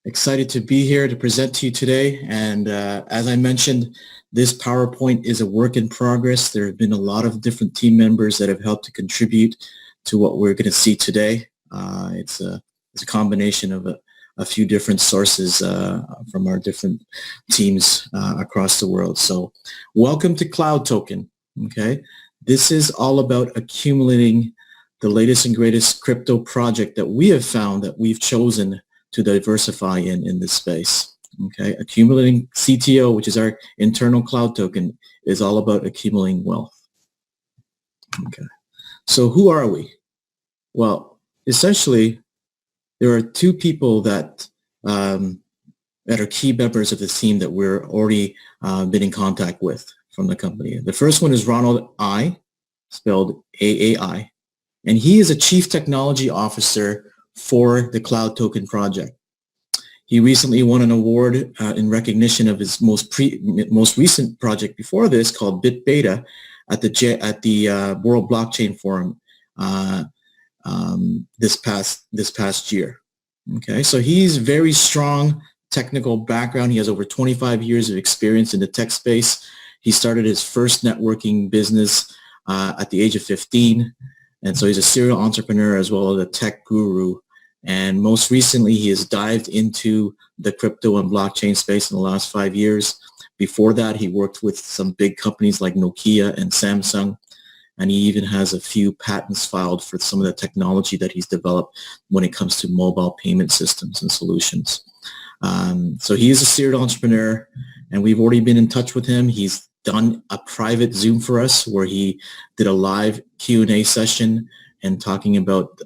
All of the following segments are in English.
Excited to be here to present to you today. And as I mentioned, this PowerPoint is a work in progress. There have been a lot of different team members that have helped to contribute to what we're going to see today. It's a combination of a few different sources from our different teams across the world. So welcome to Cloud Token. Okay, this is all about accumulating the latest and greatest crypto project that we have found that we've chosen to diversify in this space. Okay, accumulating CTO, which is our internal cloud token, is all about accumulating wealth. Okay, so who are we? Well, essentially, there are two people that are key members of the team that we're already been in contact with from the company. The first one is Ronald I, spelled AAI, and he is a Chief Technology Officer for the Cloud Token project. He recently won an award in recognition of his most recent project before this, called BitBeta, at the World Blockchain Forum this past year. Okay, so he's very strong technical background. He has over 25 years of experience in the tech space. He started his first networking business at the age of 15, and so he's a serial entrepreneur as well as a tech guru. And most recently, he has dived into the crypto and blockchain space in the last 5 years. Before that, he worked with some big companies like Nokia and Samsung, and he even has a few patents filed for some of the technology that he's developed when it comes to mobile payment systems and solutions. So he is a serial entrepreneur, and we've already been in touch with him. He's done a private Zoom for us where he did a live Q&A session and talking about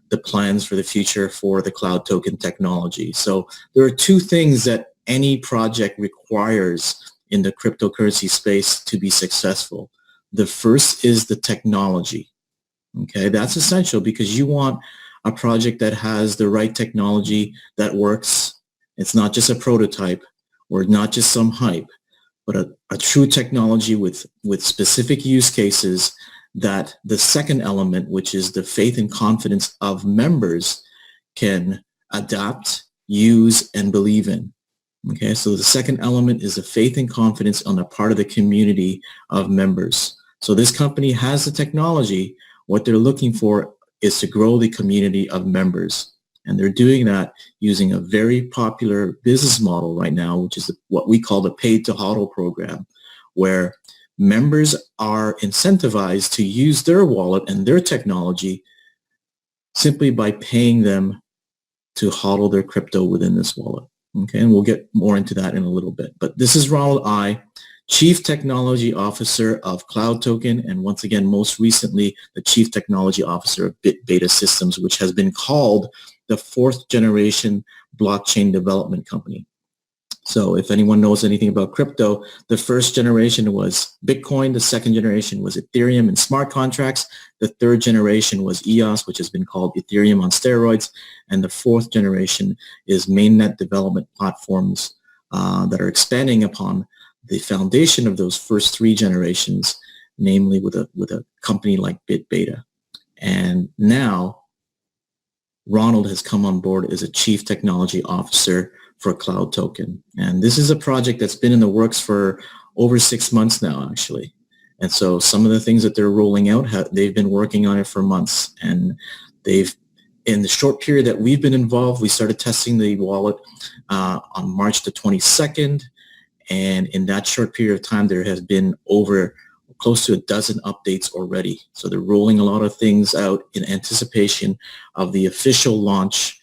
the plans for the future for the cloud token technology. So there are two things that any project requires in the cryptocurrency space to be successful. The first is the technology. Okay, that's essential because you want a project that has the right technology that works. It's not just a prototype or not just some hype, but a true technology with specific use cases that the second element, which is the faith and confidence of members, can adapt, use, and believe in. Okay, so the second element is the faith and confidence on the part of the community of members. So this company has the technology. What they're looking for is to grow the community of members. And they're doing that using a very popular business model right now, which is what we call the paid to hodl program, where members are incentivized to use their wallet and their technology simply by paying them to hodl their crypto within this wallet. Okay, and we'll get more into that in a little bit. But this is Ronald I, Chief Technology Officer of Cloud Token, and once again, most recently, the Chief Technology Officer of BitBeta Systems, which has been called the fourth generation blockchain development company. So if anyone knows anything about crypto, the first generation was Bitcoin, the second generation was Ethereum and smart contracts, the third generation was EOS, which has been called Ethereum on steroids, and the fourth generation is mainnet development platforms that are expanding upon the foundation of those first three generations, namely with a company like BitBeta. And now Ronald has come on board as a Chief Technology Officer for Cloud Token. And this is a project that's been in the works for over 6 months now, actually. And so some of the things that they're rolling out, they've been working on it for months. And in the short period that we've been involved, we started testing the wallet on March the 22nd. And in that short period of time, there has been over close to a dozen updates already. So they're rolling a lot of things out in anticipation of the official launch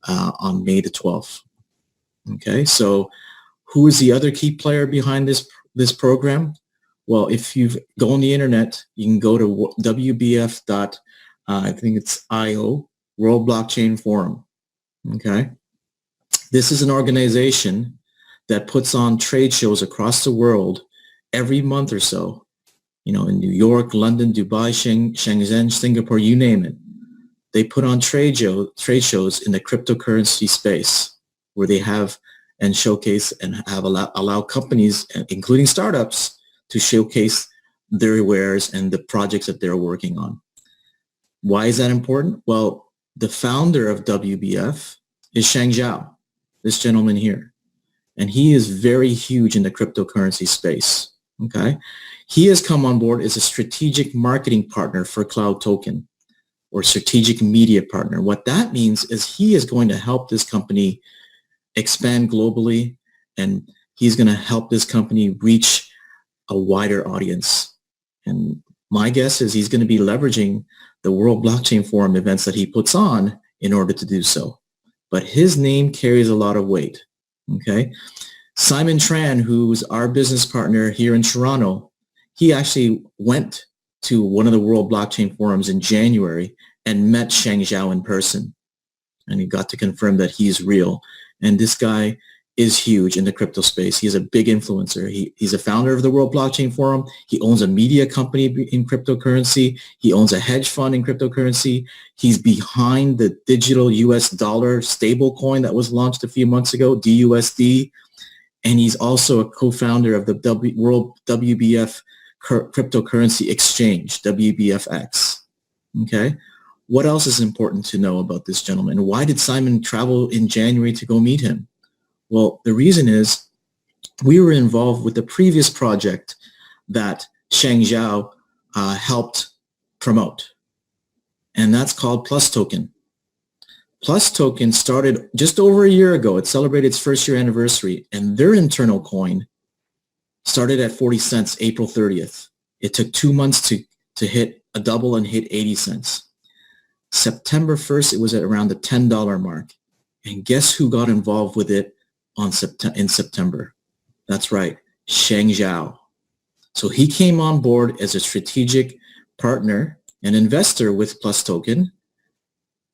on May the 12th. Okay, so who is the other key player behind this program? Well, if you go on the internet, you can go to WBF. I think it's IO, World Blockchain Forum. Okay, this is an organization that puts on trade shows across the world every month or so. You know, in New York, London, Dubai, Shenzhen, Singapore, you name it. They put on trade shows in the cryptocurrency space, where they have and showcase and have allow companies, including startups, to showcase their wares and the projects that they're working on. Why is that important? Well, the founder of WBF is Sheng Zhao. this gentleman here. And he is very huge in the cryptocurrency space. Okay. He has come on board as a strategic marketing partner for Cloud Token, or strategic media partner. What that means is he is going to help this company expand globally, and he's going to help this company reach a wider audience. And my guess is he's going to be leveraging the World Blockchain Forum events that he puts on in order to do so. But his name carries a lot of weight. Okay. Simon Tran, who's our business partner here in Toronto, he actually went to one of the World Blockchain Forums in January and met Sheng Zhao in person. And he got to confirm that he's real. And this guy is huge in the crypto space. He's a big influencer. He's a founder of the World Blockchain Forum. He owns a media company in cryptocurrency. He owns a hedge fund in cryptocurrency. He's behind the digital US dollar stablecoin that was launched a few months ago, DUSD. And he's also a co-founder of the World WBF cryptocurrency exchange, WBFX. Okay. What else is important to know about this gentleman? Why did Simon travel in January to go meet him? Well, the reason is we were involved with the previous project that Sheng Zhao helped promote, and that's called Plus Token. Plus Token started just over a year ago. It celebrated its first year anniversary, and their internal coin started at 40 cents April 30th. It took 2 months to hit a double and hit 80 cents. September 1st, it was at around the $10 mark. And guess who got involved with it in September? That's right, Sheng Zhao. So he came on board as a strategic partner and investor with Plus Token,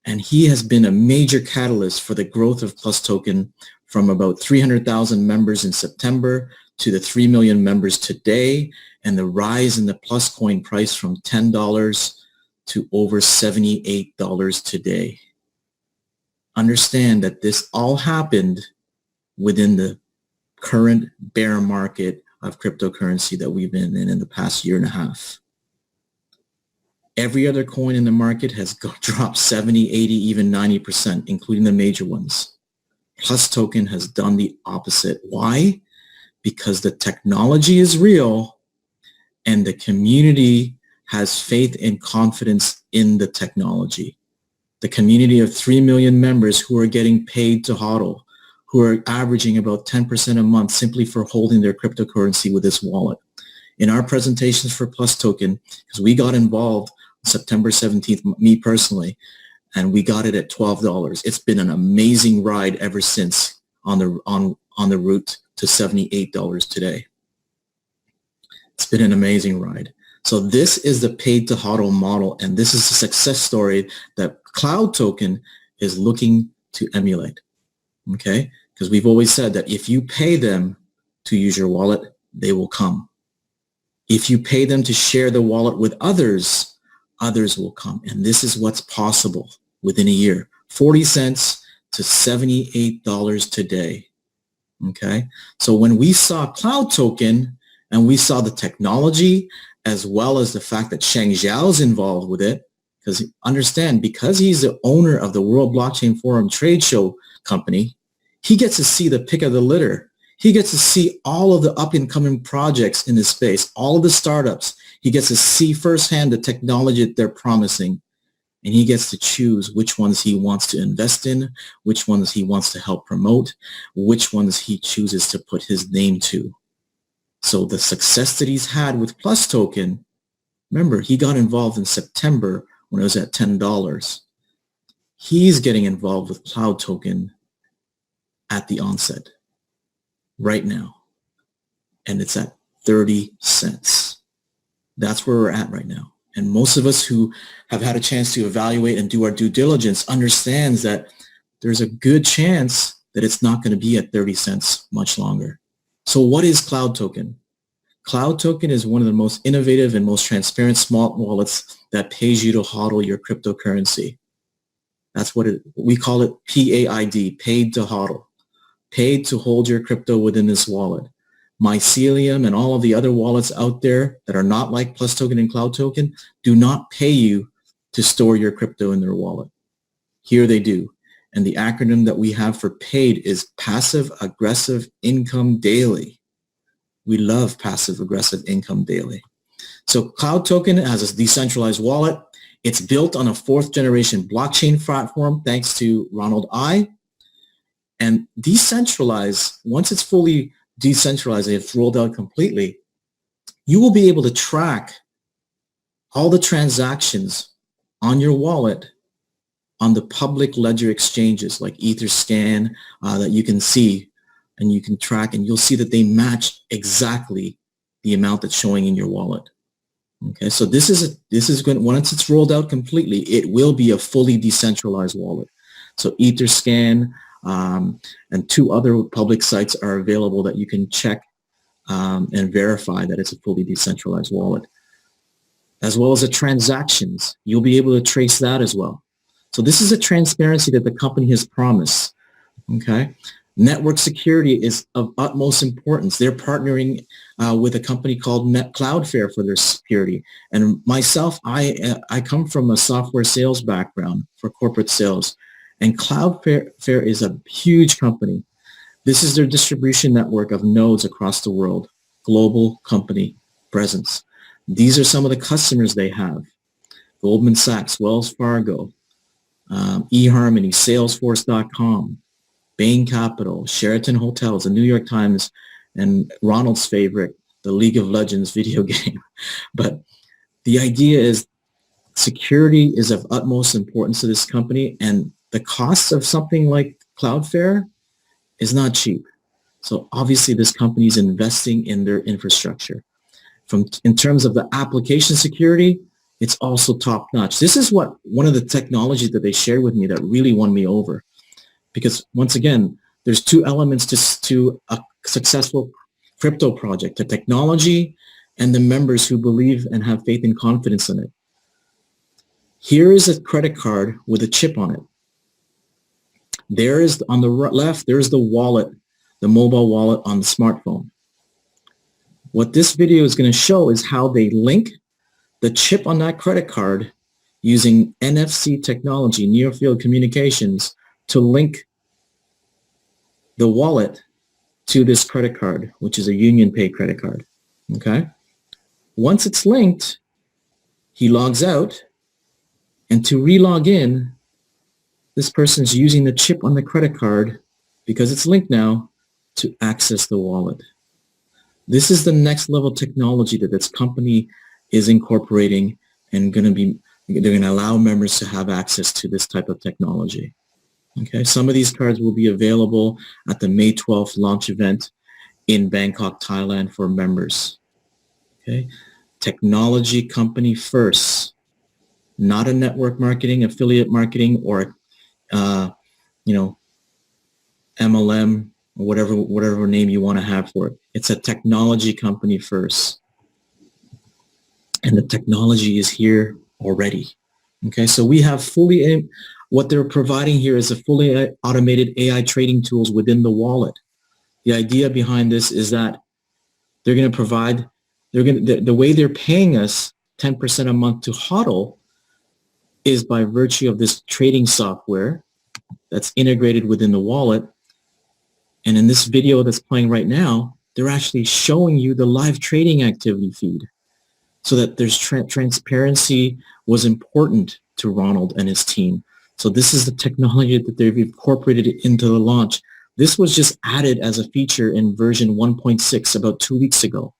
and he has been a major catalyst for the growth of Plus Token from about 300,000 members in September to the 3 million members today, and the rise in the Plus coin price from $10 to over $78 today. Understand that this all happened within the current bear market of cryptocurrency that we've been in the past year and a half. Every other coin in the market has dropped 70, 80, even 90%, including the major ones. Plus Token has done the opposite. Why? Because the technology is real and the community has faith and confidence in the technology. The community of 3 million members who are getting paid to hodl, who are averaging about 10% a month simply for holding their cryptocurrency with this wallet. In our presentations for Plus Token, because we got involved on September 17th, me personally, and we got it at $12. It's been an amazing ride ever since on the route to $78 today. It's been an amazing ride. So this is the paid to hodl model, and this is a success story that Cloud Token is looking to emulate. Okay? Because we've always said that if you pay them to use your wallet, they will come. If you pay them to share the wallet with others, others will come. And this is what's possible within a year. 40 cents to $78 today. Okay? So when we saw Cloud Token and we saw the technology as well as the fact that Sheng Zhao is involved with it, because understand, because he's the owner of the World Blockchain Forum trade show company, he gets to see the pick of the litter. He gets to see all of the up-and-coming projects in this space, all of the startups. He gets to see firsthand the technology that they're promising, and he gets to choose which ones he wants to invest in, which ones he wants to help promote, which ones he chooses to put his name to. So the success that he's had with Plus Token, remember, he got involved in September when it was at $10. He's getting involved with Cloud Token at the onset right now, and it's at 30 cents. That's where we're at right now. And most of us who have had a chance to evaluate and do our due diligence understands that there's a good chance that it's not going to be at 30 cents much longer. So what is Cloud Token? Cloud Token is one of the most innovative and most transparent smart wallets that pays you to hodl your cryptocurrency. That's what we call it, PAID, paid to hodl, paid to hold your crypto within this wallet. Mycelium and all of the other wallets out there that are not like Plus Token and Cloud Token do not pay you to store your crypto in their wallet. Here they do. And the acronym that we have for PAID is Passive Aggressive Income Daily. We love Passive Aggressive Income Daily. So Cloud Token has a decentralized wallet. It's built on a 4th generation blockchain platform thanks to Ronald I. And decentralized, once it's fully decentralized and it's rolled out completely, you will be able to track all the transactions on your wallet on the public ledger exchanges like Etherscan that you can see and you can track, and you'll see that they match exactly the amount that's showing in your wallet. Okay, so this is going, once it's rolled out completely, it will be a fully decentralized wallet. So Etherscan and 2 other public sites are available that you can check and verify that it's a fully decentralized wallet. As well as the transactions, you'll be able to trace that as well. So this is a transparency that the company has promised. Okay, network security is of utmost importance. They're partnering with a company called Cloudflare for their security. And myself, I come from a software sales background for corporate sales, and Cloudflare is a huge company. This is their distribution network of nodes across the world, global company presence. These are some of the customers they have: Goldman Sachs, Wells Fargo, eHarmony, Salesforce.com, Bain Capital, Sheraton Hotels, the New York Times, and Ronald's favorite, the League of Legends video game. But the idea is security is of utmost importance to this company, and the cost of something like Cloudflare is not cheap. So obviously this company is investing in their infrastructure. In terms of the application security, it's also top notch. This is one of the technologies that they shared with me that really won me over. Because once again, there's 2 elements to a successful crypto project: the technology and the members who believe and have faith and confidence in it. Here is a credit card with a chip on it. There is, on the left, there's the wallet, the mobile wallet on the smartphone. What this video is going to show is how they link the chip on that credit card using NFC technology, near field communications, to link the wallet to this credit card, which is a Union Pay credit card. Okay? Once it's linked, he logs out, and to re-log in, this person's using the chip on the credit card, because it's linked now, to access the wallet. This is the next level technology that this company is incorporating, and they're going to allow members to have access to this type of technology. Okay, some of these cards will be available at the May 12th launch event in Bangkok, Thailand for members. Okay, technology company first, not a network marketing, affiliate marketing, or MLM, or whatever name you want to have for it. It's a technology company first. And the technology is here already. Okay, so we have what they're providing here is a fully automated AI trading tools within the wallet. The idea behind this is that they're going to provide, the way they're paying us 10% a month to HODL is by virtue of this trading software that's integrated within the wallet. And in this video that's playing right now, they're actually showing you the live trading activity feed, so that there's transparency was important to Ronald and his team. So this is the technology that they've incorporated into the launch. This was just added as a feature in version 1.6 about 2 weeks ago,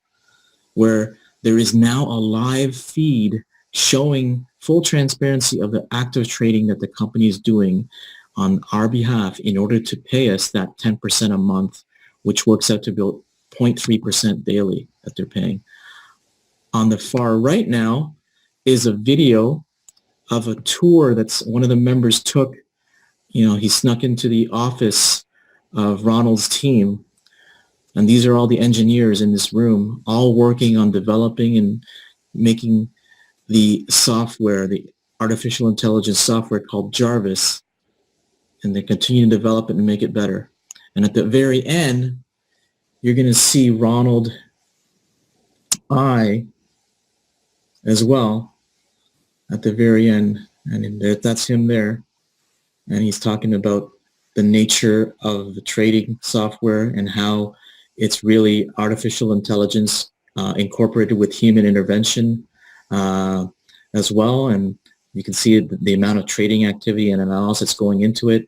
where there is now a live feed showing full transparency of the active trading that the company is doing on our behalf in order to pay us that 10% a month, which works out to be 0.3% daily that they're paying. On the far right now is a video of a tour that's one of the members took. He snuck into the office of Ronald's team, and these are all the engineers in this room, all working on developing and making the software, the artificial intelligence software called Jarvis, and they continue to develop it and make it better. And at the very end, you're going to see Ronald I as well at the very end, and that's him there. and he's talking about the nature of the trading software and how it's really artificial intelligence incorporated with human intervention as well. And you can see the amount of trading activity and analysis going into it.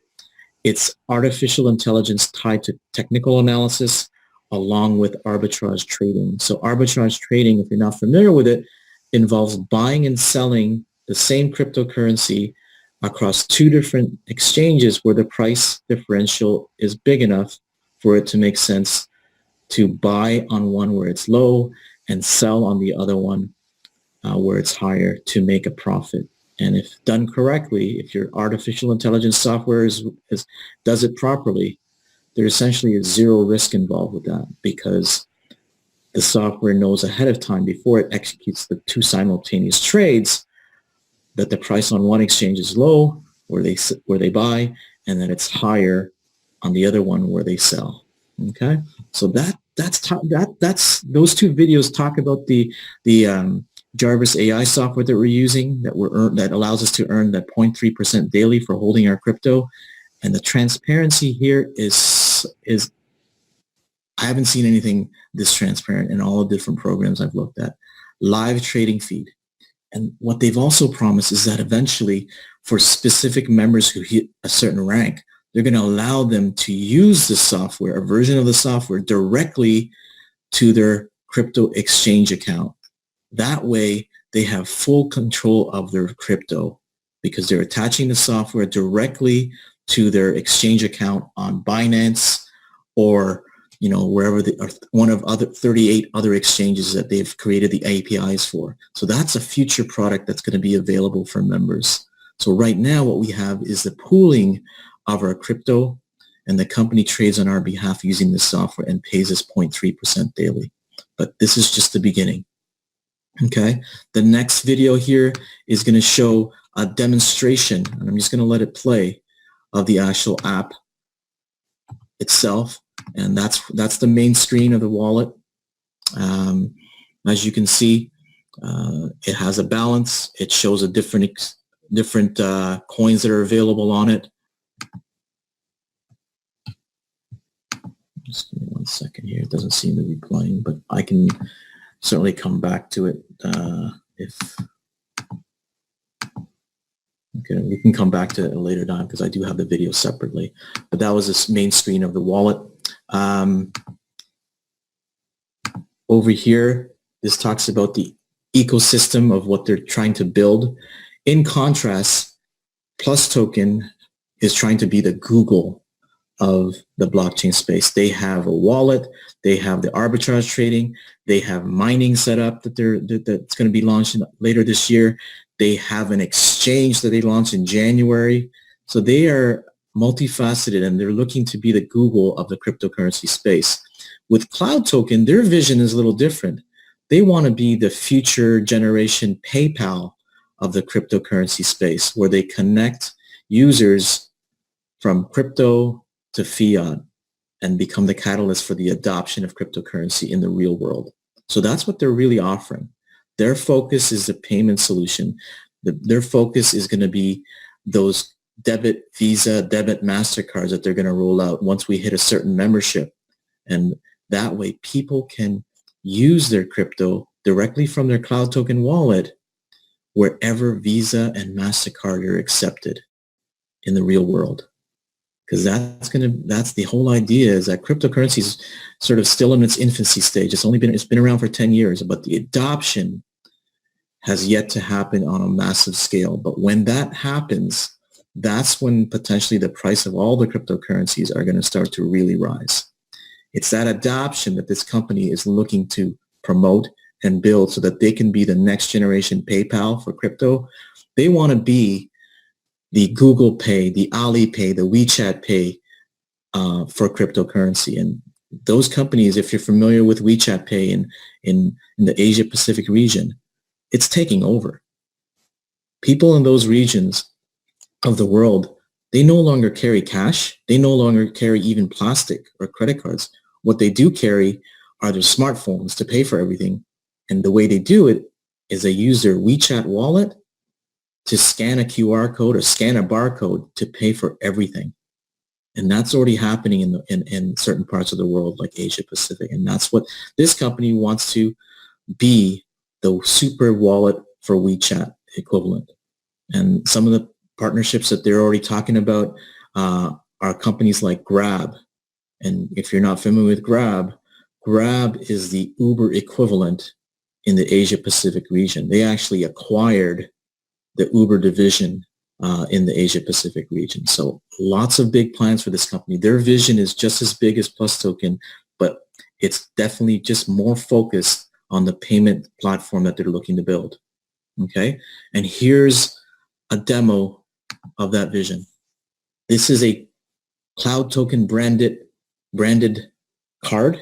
It's artificial intelligence tied to technical analysis along with arbitrage trading. So arbitrage trading, if you're not familiar with it, involves buying and selling the same cryptocurrency across two different exchanges where the price differential is big enough for it to make sense to buy on one where it's low and sell on the other one where it's higher to make a profit. And if done correctly, if your artificial intelligence software does it properly, there essentially is zero risk involved with that because the software knows ahead of time before it executes the two simultaneous trades that the price on one exchange is low where they buy and that it's higher on the other one where they sell. Okay, so that's those two videos talk about the Jarvis AI software that we're using that allows us to earn that 0.3% daily for holding our crypto. And the transparency here is I haven't seen anything this transparent in all the different programs I've looked at. Live trading feed. And what they've also promised is that eventually for specific members who hit a certain rank, they're going to allow them to use the software, a version of the software, directly to their crypto exchange account. That way, they have full control of their crypto because they're attaching the software directly to their exchange account on Binance or wherever one of 38 other exchanges that they've created the APIs for. So that's a future product that's going to be available for members. So right now, what we have is the pooling of our crypto, and the company trades on our behalf using this software and pays us 0.3% daily. But this is just the beginning. Okay, the next video here is going to show a demonstration, and I'm just going to let it play, of the actual app itself, and that's the main screen of the wallet. As you can see, it has a balance. It shows a different coins that are available on it. Just give me 1 second here. It doesn't seem to be playing, but I can certainly come back to it okay, we can come back to it at a later time because I do have the video separately. But that was this main screen of the wallet. Over here, this talks about the ecosystem of what they're trying to build. In contrast, Plus Token is trying to be the Google of the blockchain space. They have a wallet, they have the arbitrage trading, they have mining set up that's going to be launched later this year. They have an exchange that they launched in January. So they are multifaceted and they're looking to be the Google of the cryptocurrency space. With Cloud Token, their vision is a little different. They want to be the future generation PayPal of the cryptocurrency space, where they connect users from crypto to fiat and become the catalyst for the adoption of cryptocurrency in the real world. So that's what they're really offering. Their focus is the payment solution. Their focus is going to be those debit Visa, debit MasterCards that they're going to roll out once we hit a certain membership. And that way people can use their crypto directly from their Cloud Token wallet wherever Visa and MasterCard are accepted in the real world. Because that's the whole idea, is that cryptocurrency is sort of still in its infancy stage. It's been around for 10 years, but the adoption has yet to happen on a massive scale. But when that happens, that's when potentially the price of all the cryptocurrencies are going to start to really rise. It's that adoption that this company is looking to promote and build so that they can be the next generation PayPal for crypto. They want to be the Google Pay, the Alipay, the WeChat Pay for cryptocurrency. And those companies, if you're familiar with WeChat Pay in the Asia Pacific region, it's taking over. People in those regions of the world, they no longer carry cash. They no longer carry even plastic or credit cards. What they do carry are their smartphones to pay for everything. And the way they do it is they use their WeChat wallet to scan a QR code or scan a barcode to pay for everything. And that's already happening in certain parts of the world like Asia Pacific. And that's what this company wants to be, the super wallet for WeChat equivalent. And some of the partnerships that they're already talking about are companies like Grab. And if you're not familiar with Grab, Grab is the Uber equivalent in the Asia Pacific region. They actually acquired the Uber division in the Asia Pacific region. So lots of big plans for this company. Their vision is just as big as Plus Token, but it's definitely just more focused on the payment platform that they're looking to build. Okay, and here's a demo of that vision. This is a Cloud Token branded card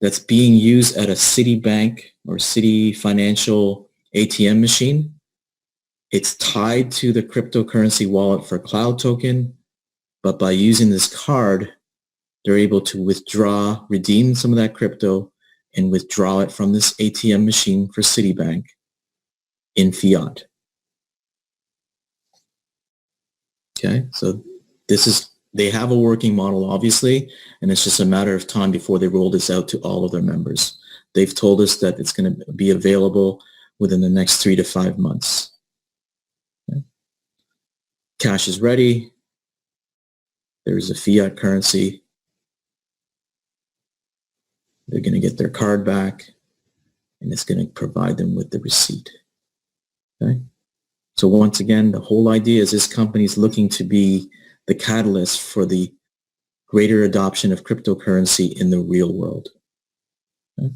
that's being used at a Citibank or Citi Financial ATM machine. It's tied to the cryptocurrency wallet for Cloud Token, but by using this card, they're able to withdraw, redeem some of that crypto and withdraw it from this ATM machine for Citibank in fiat. Okay, so they have a working model, obviously, and it's just a matter of time before they roll this out to all of their members. They've told us that it's going to be available within the next 3 to 5 months. Okay. Cash is ready. There's a fiat currency. They're going to get their card back, and it's going to provide them with the receipt. Okay. So once again, the whole idea is this company is looking to be the catalyst for the greater adoption of cryptocurrency in the real world. Okay.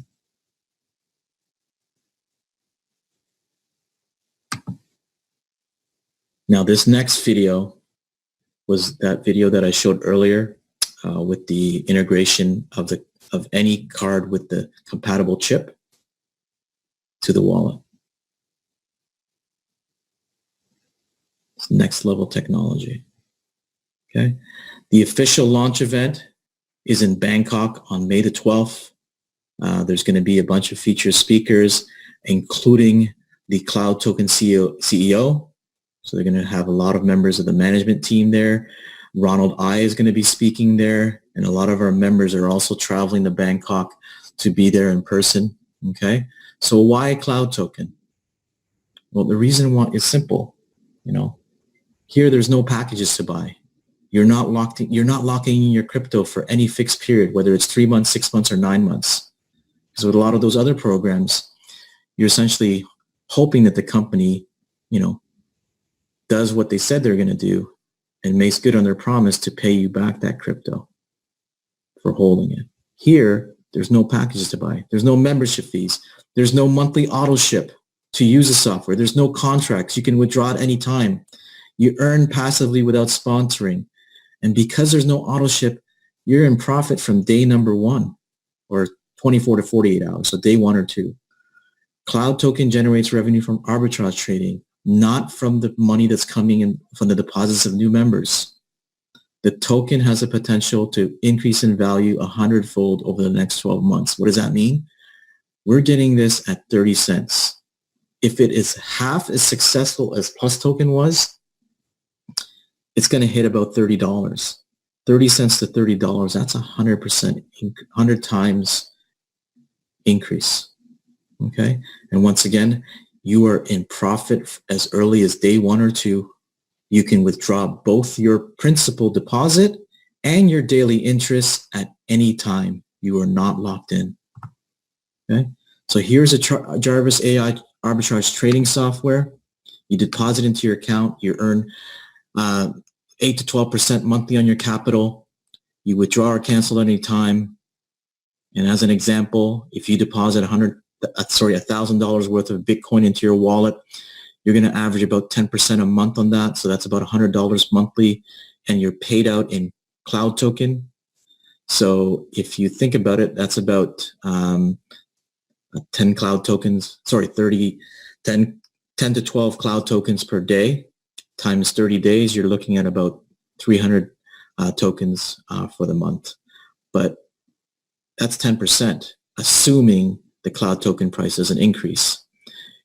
Now, this next video was that video that I showed earlier with the integration of any card with the compatible chip to the wallet. It's next level technology. Okay. The official launch event is in Bangkok on May the 12th. There's going to be a bunch of featured speakers, including the Cloud Token CEO. So they're going to have a lot of members of the management team there. Ronald I is going to be speaking there, and a lot of our members are also traveling to Bangkok to be there in person. Okay. So why Cloud Token? Well, the reason why is simple. Here there's no packages to buy. You're not locking in your crypto for any fixed period, whether it's 3 months, 6 months, or 9 months. Because with a lot of those other programs, you're essentially hoping that the company, does what they said they're going to do and makes good on their promise to pay you back that crypto for holding it. Here, there's no packages to buy. There's no membership fees. There's no monthly auto ship to use the software. There's no contracts. You can withdraw at any time. You earn passively without sponsoring. And because there's no auto ship, you're in profit from day number 1 or 24 to 48 hours, so day 1 or 2. Cloud Token generates revenue from arbitrage trading, not from the money that's coming in from the deposits of new members. The token has the potential to increase in value 100-fold over the next 12 months. What does that mean? We're getting this at 30 cents. If it is half as successful as Plus Token was, it's going to hit about $30. 30 cents to $30, that's 100%, 100 times increase. Okay? And once again, you are in profit as early as day 1 or 2. You can withdraw both your principal deposit and your daily interest at any time. You are not locked in. Okay? So here's a Jarvis AI arbitrage trading software. You deposit into your account. You earn 8 to 12% monthly on your capital. You withdraw or cancel at any time. And as an example, if you deposit $1,000 worth of Bitcoin into your wallet, you're going to average about 10% a month on that. So that's about $100 monthly, and you're paid out in Cloud Token. So if you think about it, that's about 10 Cloud Tokens, 10 to 12 Cloud Tokens per day times 30 days. You're looking at about 300 tokens for the month. But that's 10%, assuming the Cloud Token price doesn't increase.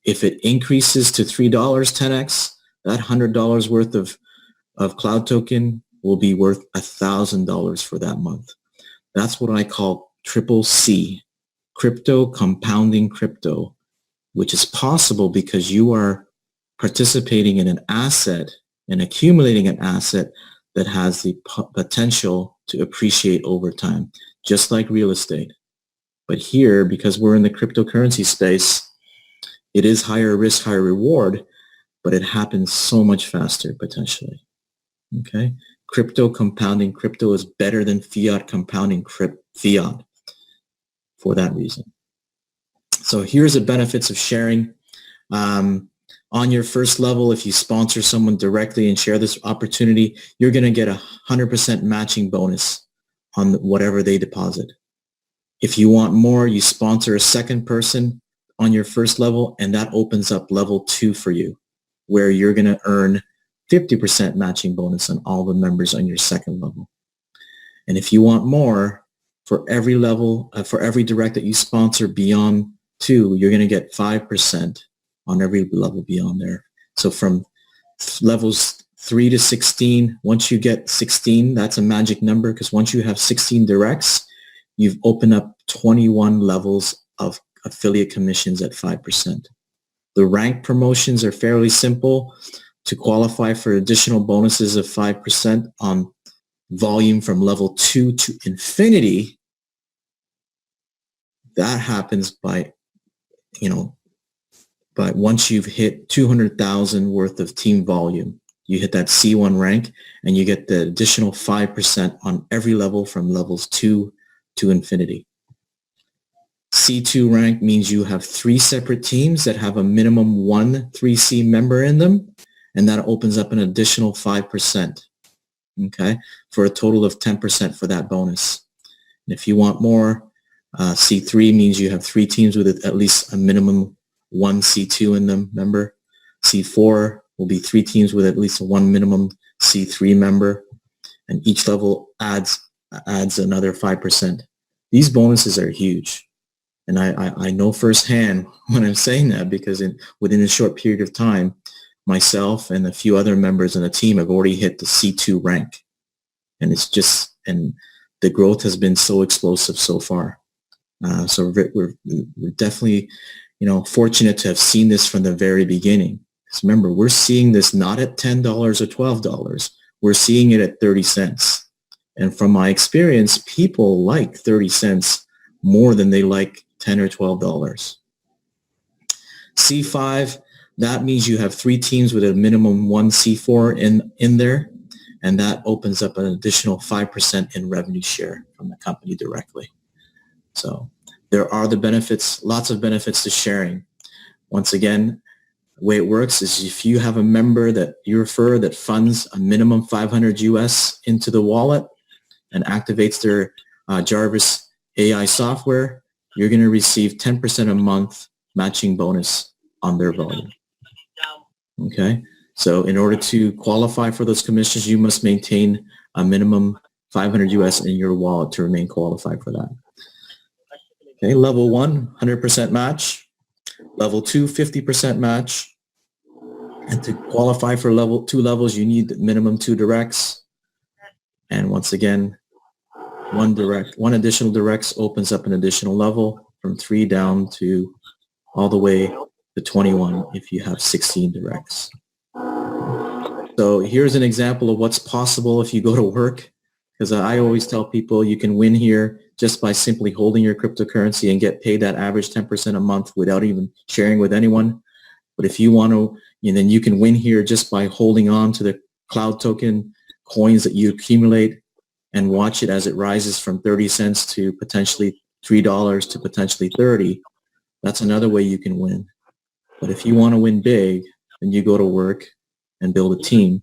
If it increases to $3, 10x, that $100 worth of cloud token will be worth $1,000 for that month. That's what I call triple C, crypto compounding crypto, which is possible because you are participating in an asset and accumulating an asset that has the potential to appreciate over time, just like real estate. But here, because we're in the cryptocurrency space, it is higher risk, higher reward, but it happens so much faster potentially. Okay? Crypto compounding crypto is better than fiat compounding fiat for that reason. So here's the benefits of sharing. On your first level, if you sponsor someone directly and share this opportunity, you're going to get 100% matching bonus on whatever they deposit. If you want more, you sponsor a second person on your first level, and that opens up level 2 for you, where you're going to earn 50% matching bonus on all the members on your second level. And if you want more, for every level, for every direct that you sponsor beyond 2, you're going to get 5% on every level beyond there. So from levels 3 to 16, once you get 16, that's a magic number, because once you have 16 directs, you've opened up 21 levels of affiliate commissions at 5%. The rank promotions are fairly simple. To qualify for additional bonuses of 5% on volume from level 2 to infinity, that happens by once you've hit 200,000 worth of team volume, you hit that C1 rank and you get the additional 5% on every level from levels 2 to infinity. C2 rank means you have 3 separate teams that have a minimum 1 3C member in them, and that opens up an additional 5%, okay, for a total of 10% for that bonus. And if you want more, C3 means you have 3 teams with at least a minimum 1 C2 in them member. C4 will be 3 teams with at least 1 minimum C3 member, and each level adds another 5%. These bonuses are huge, and I know firsthand when I'm saying that, because within a short period of time, myself and a few other members on the team have already hit the C2 rank, and the growth has been so explosive so far. So we're definitely, fortunate to have seen this from the very beginning. Because remember, we're seeing this not at $10 or $12. We're seeing it at 30 cents. And from my experience, people like 30 cents more than they like $10 or $12. C5, that means you have 3 teams with a minimum 1 C4 in there, and that opens up an additional 5% in revenue share from the company directly. So there are the benefits, lots of benefits to sharing. Once again, the way it works is if you have a member that you refer that funds a minimum 500 US into the wallet and activates their Jarvis AI software, you're going to receive 10% a month matching bonus on their volume. Okay, so in order to qualify for those commissions, you must maintain a minimum 500 US in your wallet to remain qualified for that. Okay, level 1, 100% match. Level 2, 50% match. And to qualify for level 2 levels, you need minimum 2 directs. And once again, one additional directs opens up an additional level from 3 down to all the way to 21 if you have 16 directs. So here's an example of what's possible if you go to work, because I always tell people you can win here just by simply holding your cryptocurrency and get paid that average 10% a month without even sharing with anyone. But if you want to, then you can win here just by holding on to the cloud token coins that you accumulate and watch it as it rises from 30 cents to potentially $3 to potentially 30. That's another way you can win. But if you want to win big, then you go to work and build a team.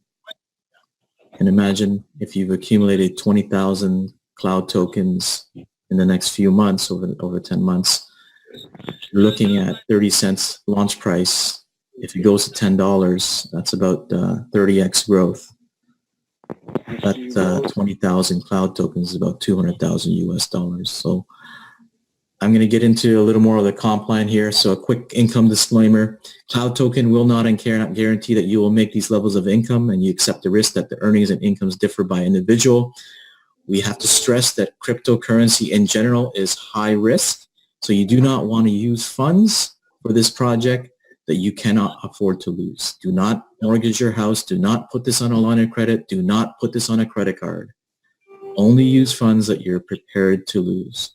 And imagine if you've accumulated 20,000 cloud tokens in the next few months, over 10 months, you're looking at 30 cents launch price. If it goes to $10, that's about 30x growth. That 20,000 cloud tokens is about 200,000 US dollars. So I'm going to get into a little more of the comp plan here. So a quick income disclaimer. Cloud Token will not and cannot guarantee that you will make these levels of income, and you accept the risk that the earnings and incomes differ by individual. We have to stress that cryptocurrency in general is high risk. So you do not want to use funds for this project that you cannot afford to lose. Do not mortgage your house. Do not put this on a line of credit. Do not put this on a credit card. Only use funds that you're prepared to lose.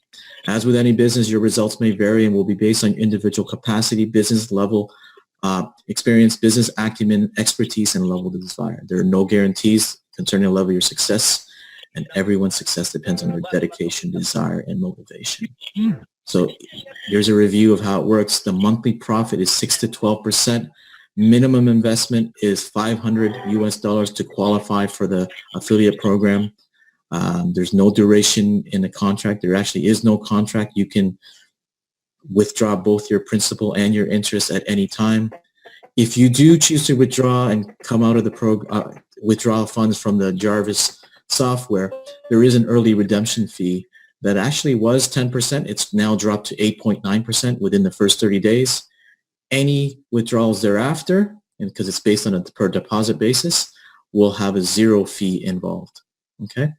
As with any business, your results may vary and will be based on individual capacity, business level, experience, business acumen, expertise, and level of desire. There are no guarantees concerning the level of your success, and everyone's success depends on their dedication, desire, and motivation. So here's a review of how it works. The monthly profit is 6 to 12%. Minimum investment is $500 US to qualify for the affiliate program. There's no duration in the contract. There actually is no contract. You can withdraw both your principal and your interest at any time. If you do choose to withdraw and come out of the withdraw funds from the Jarvis software, there is an early redemption fee that actually was 10%. It's now dropped to 8.9% within the first 30 days. Any withdrawals thereafter, and because it's based on a per deposit basis, will have a zero fee involved. Okay.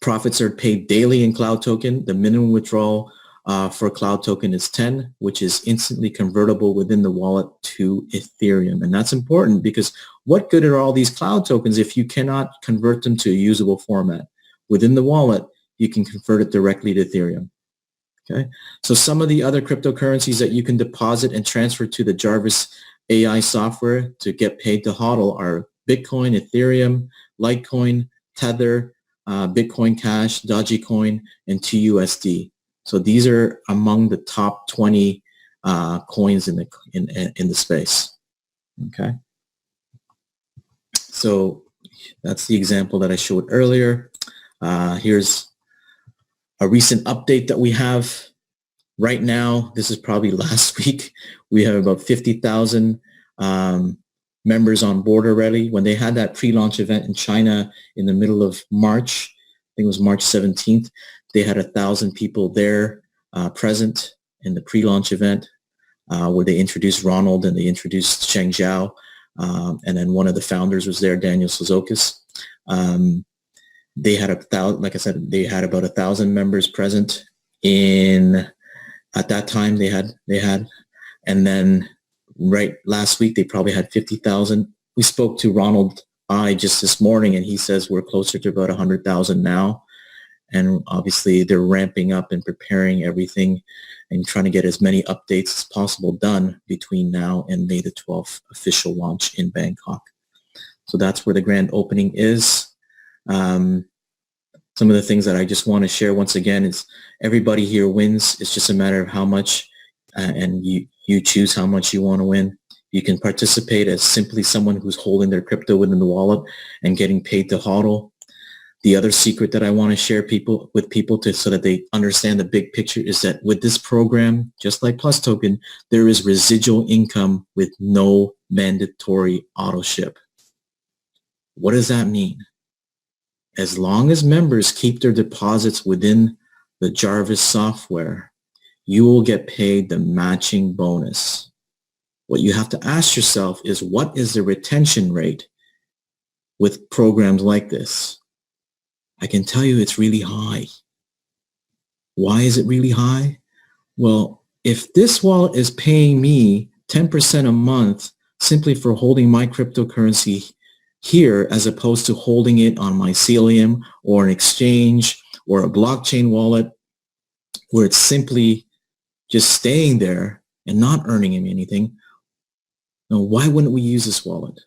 Profits are paid daily in Cloud Token. The minimum withdrawal for Cloud Token is 10, which is instantly convertible within the wallet to Ethereum. And that's important because what good are all these Cloud Tokens if you cannot convert them to a usable format? Within the wallet, you can convert it directly to Ethereum. Okay. So some of the other cryptocurrencies that you can deposit and transfer to the Jarvis AI software to get paid to HODL are Bitcoin, Ethereum, Litecoin, Tether, Bitcoin Cash, Dogecoin, and TUSD. So these are among the top 20 coins in the space. Okay. So that's the example that I showed earlier. Here's a recent update that we have right now. This is probably last week. We have about 50,000 members on board already. When they had that pre-launch event in China in the middle of March, I think it was March 17th, they had 1,000 people there present in the pre-launch event where they introduced Ronald and they introduced Cheng Zhao. And then one of the founders was there, Daniel Sozokis. They had like I said, they had about 1,000 members present at that time they had, and then right last week, they probably had 50,000. We spoke to Ronald just this morning, and he says we're closer to about 100,000 now. And obviously, they're ramping up and preparing everything and trying to get as many updates as possible done between now and May the 12th official launch in Bangkok. So that's where the grand opening is. Some of the things that I just want to share once again is everybody here wins. It's just a matter of how much and you choose how much you want to win. You can participate as simply someone who's holding their crypto within the wallet and getting paid to HODL. The other secret that I want to share with people so that they understand the big picture is that with this program, just like Plus Token, there is residual income with no mandatory auto ship. What does that mean? As long as members keep their deposits within the Jarvis software, you will get paid the matching bonus. What you have to ask yourself is, what is the retention rate with programs like this? I can tell you it's really high. Why is it really high? Well, if this wallet is paying me 10% a month simply for holding my cryptocurrency here as opposed to holding it on mycelium or an exchange or a blockchain wallet where it's simply just staying there and not earning me anything, now why wouldn't we use this wallet?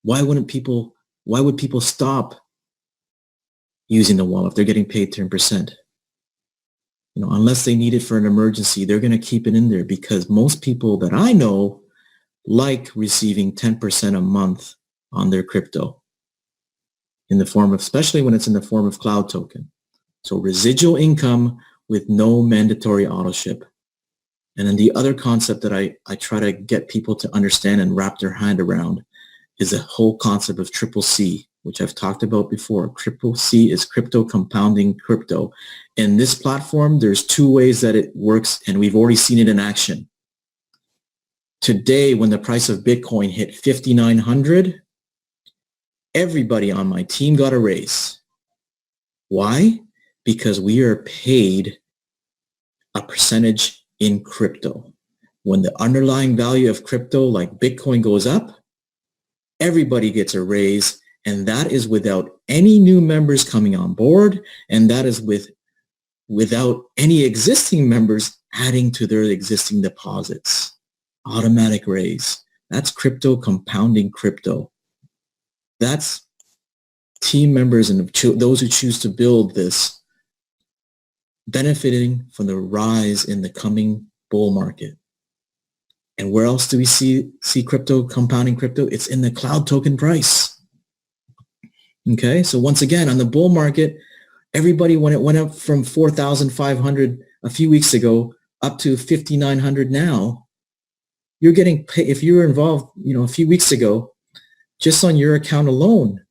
Why would people stop using the wallet if they're getting paid 10%? Unless they need it for an emergency, they're going to keep it in there because most people that I know like receiving 10% a month on their crypto in the form of, especially when it's in the form of Cloud Token. So residual income with no mandatory auto ship. And then the other concept that I try to get people to understand and wrap their hand around is the whole concept of triple C, which I've talked about before. Crypto C is crypto compounding crypto. In this platform, there's two ways that it works, and we've already seen it in action. Today, when the price of Bitcoin hit 5,900, everybody on my team got a raise. Why? Because we are paid a percentage in crypto. When the underlying value of crypto like Bitcoin goes up, everybody gets a raise, and that is without any new members coming on board, and that is without any existing members adding to their existing deposits. Automatic raise. That's crypto compounding crypto. That's team members and those who choose to build this benefiting from the rise in the coming bull market. And where else do we see crypto compounding crypto? It's in the cloud token price. Okay, so once again, on the bull market, everybody, when it went up from 4,500 a few weeks ago up to 5,900 now, you're getting paid. If you were involved, a few weeks ago, just on your account alone,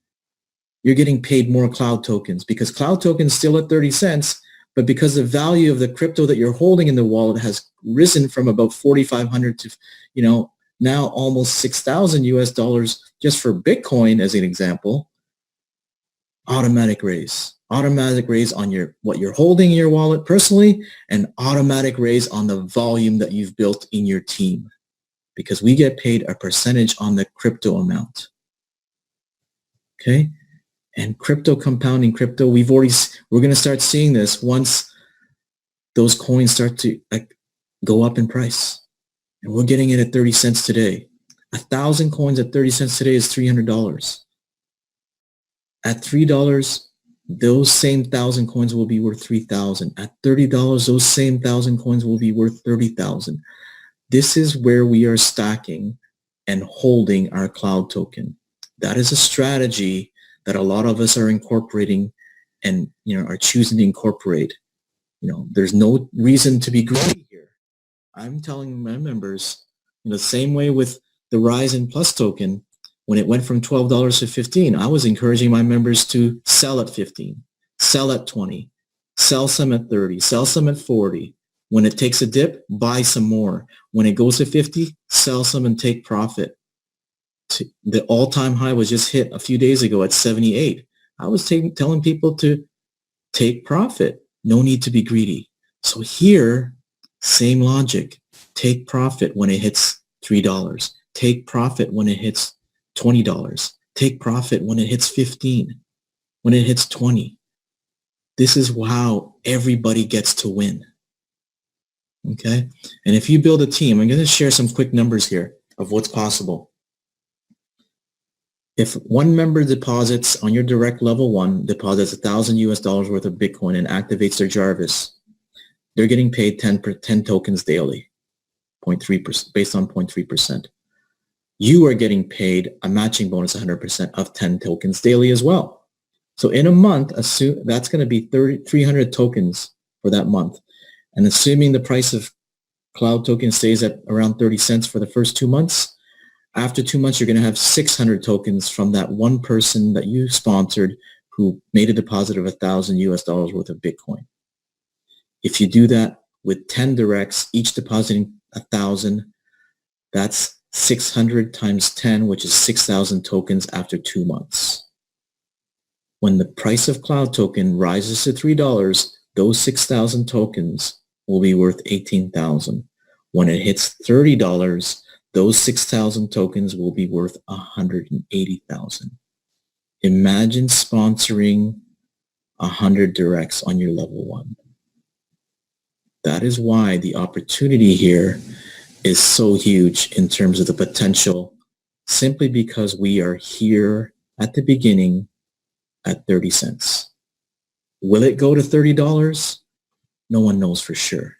you're getting paid more cloud tokens, because cloud tokens still at 30 cents, but because the value of the crypto that you're holding in the wallet has risen from about 4,500 to, now almost 6,000 US dollars just for Bitcoin as an example, automatic raise on what you're holding in your wallet personally, and automatic raise on the volume that you've built in your team, because we get paid a percentage on the crypto amount. Okay. And crypto compounding crypto, we're going to start seeing this once those coins start to go up in price. And we're getting it at 30 cents today. 1,000 coins at 30 cents today is $300. At $3, those same 1,000 coins will be worth 3,000. At $30, those same 1,000 coins will be worth 30,000. This is where we are stacking and holding our cloud token. That is a strategy that a lot of us are incorporating and, are choosing to incorporate. There's no reason to be greedy here. I'm telling my members, the same way with the rise in Plus token, when it went from $12 to $15, I was encouraging my members to sell at 15, sell at 20, sell some at 30, sell some at 40. When it takes a dip, buy some more. When it goes to 50, sell some and take profit. The all-time high was just hit a few days ago at 78. I was telling people to take profit. No need to be greedy. So here, same logic. Take profit when it hits $3. Take profit when it hits $20. Take profit when it hits 15. When it hits 20. This is how everybody gets to win. Okay? And if you build a team, I'm going to share some quick numbers here of what's possible. If one member deposits on your direct level one, deposits 1,000 US dollars worth of Bitcoin and activates their Jarvis, they're getting paid 10 tokens daily, 0.3%, based on 0.3%. You are getting paid a matching bonus 100% of 10 tokens daily as well. So in a month, assume that's going to be 300 tokens for that month. And assuming the price of cloud token stays at around 30 cents for the first 2 months, after 2 months, you're going to have 600 tokens from that one person that you sponsored who made a deposit of 1,000 US dollars worth of Bitcoin. If you do that with 10 directs, each depositing 1,000, that's 600 times 10, which is 6,000 tokens after 2 months. When the price of cloud token rises to $3, those 6,000 tokens will be worth 18,000. When it hits $30, those 6,000 tokens will be worth 180,000. Imagine sponsoring 100 directs on your level one. That is why the opportunity here is so huge in terms of the potential, simply because we are here at the beginning at 30 cents. Will it go to $30? No one knows for sure,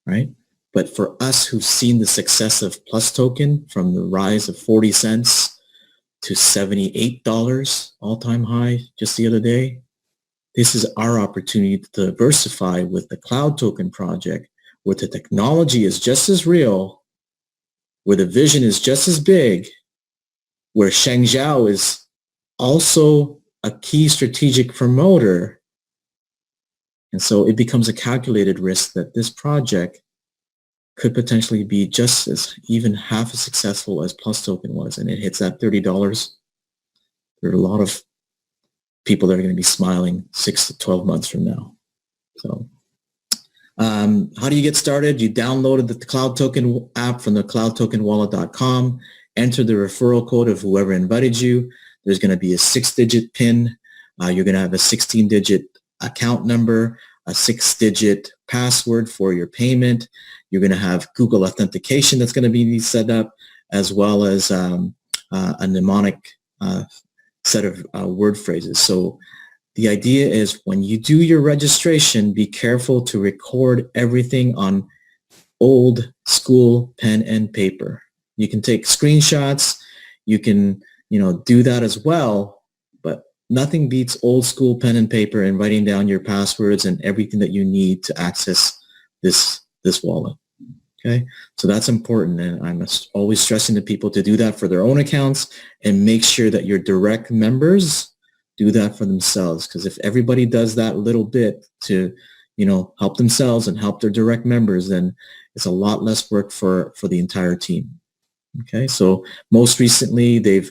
right? But for us who've seen the success of Plus token from the rise of 40 cents to $78 all-time high just the other day, this is our opportunity to diversify with the cloud token project, where the technology is just as real, where the vision is just as big, where Sheng Zhao is also a key strategic promoter. And so it becomes a calculated risk that this project could potentially be just as, even half as successful as Plus Token was, and it hits that $30. There are a lot of people that are going to be smiling 6 to 12 months from now. So how do you get started? You downloaded the Cloud Token app from the cloudtokenwallet.com, enter the referral code of whoever invited you. There's going to be a 6-digit PIN. You're going to have a 16-digit account number, a 6-digit password for your payment. You're going to have Google authentication that's going to be set up, as well as a mnemonic set of word phrases. So the idea is when you do your registration, be careful to record everything on old school pen and paper. You can take screenshots. You can, do that as well, but nothing beats old school pen and paper and writing down your passwords and everything that you need to access this wallet. Okay, so that's important, and I'm always stressing to people to do that for their own accounts and make sure that your direct members do that for themselves, because if everybody does that little bit to, help themselves and help their direct members, then it's a lot less work for the entire team. Okay, so most recently they've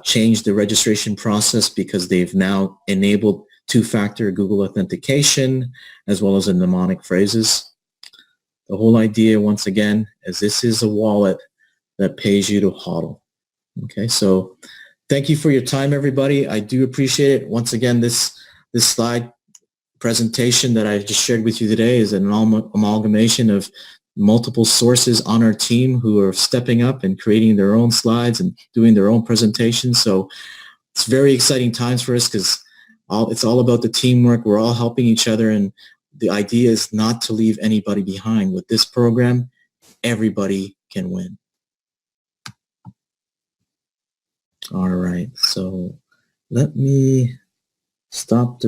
changed the registration process because they've now enabled two-factor Google authentication as well as the mnemonic phrases. The whole idea, once again, is this is a wallet that pays you to hodl. Okay, so thank you for your time, everybody. I do appreciate it. Once again, this slide presentation that I just shared with you today is an amalgamation of multiple sources on our team who are stepping up and creating their own slides and doing their own presentations. So it's very exciting times for us because it's all about the teamwork. We're all helping each other, and the idea is not to leave anybody behind. With this program, everybody can win. All right, so let me stop the